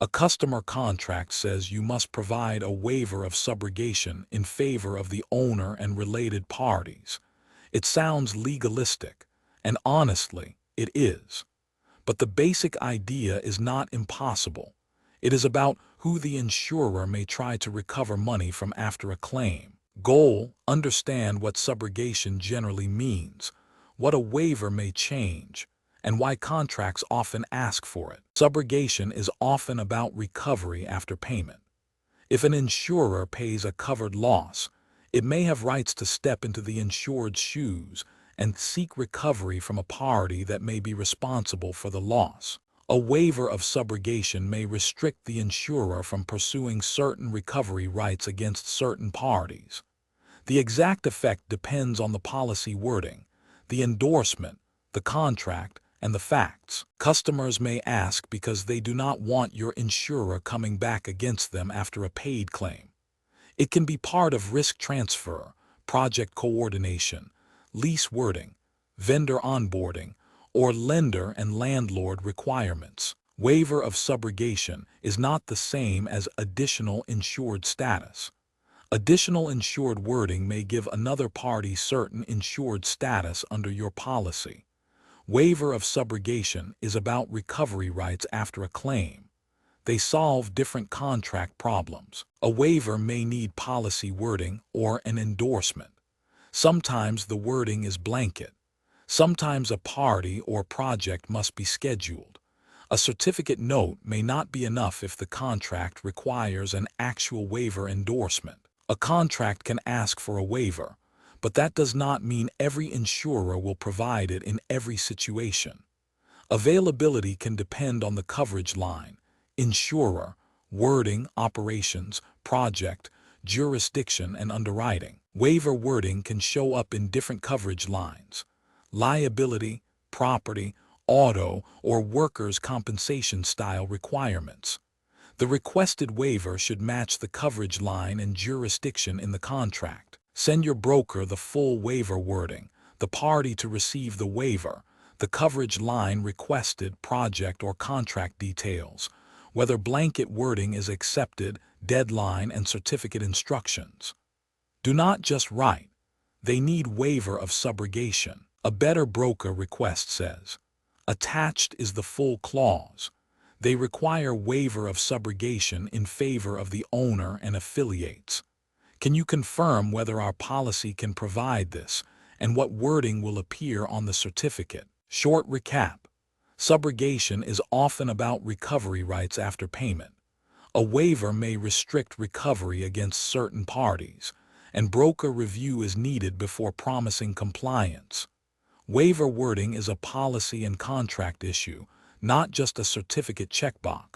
A customer contract says you must provide a waiver of subrogation in favor of the owner and related parties. It sounds legalistic, and honestly, it is. But the basic idea is not impossible. It is about who the insurer may try to recover money from after a claim. Goal: understand what subrogation generally means, what a waiver may change, and why contracts often ask for it. Subrogation is often about recovery after payment. If an insurer pays a covered loss, it may have rights to step into the insured's shoes and seek recovery from a party that may be responsible for the loss. A waiver of subrogation may restrict the insurer from pursuing certain recovery rights against certain parties. The exact effect depends on the policy wording, the endorsement, the contract, and the facts. Customers may ask because they do not want your insurer coming back against them after a paid claim. It can be part of risk transfer, project coordination, lease wording, vendor onboarding, or lender and landlord requirements. Waiver of subrogation is not the same as additional insured status. Additional insured wording may give another party certain insured status under your policy. Waiver of subrogation is about recovery rights after a claim. They solve different contract problems. A waiver may need policy wording or an endorsement. Sometimes the wording is blanket. Sometimes a party or project must be scheduled. A certificate note may not be enough if the contract requires an actual waiver endorsement. A contract can ask for a waiver, but that does not mean every insurer will provide it in every situation. Availability can depend on the coverage line, insurer, wording, operations, project, jurisdiction, and underwriting. Waiver wording can show up in different coverage lines: liability, property, auto, or workers' compensation style requirements. The requested waiver should match the coverage line and jurisdiction in the contract. Send your broker the full waiver wording, the party to receive the waiver, the coverage line requested, project or contract details, whether blanket wording is accepted, deadline, and certificate instructions. Do not just write. They need waiver of subrogation. A better broker request says, attached is the full clause. They require waiver of subrogation in favor of the owner and affiliates. Can you confirm whether our policy can provide this and what wording will appear on the certificate? Short recap. Subrogation is often about recovery rights after payment. A waiver may restrict recovery against certain parties, and broker review is needed before promising compliance. Waiver wording is a policy and contract issue, not just a certificate checkbox.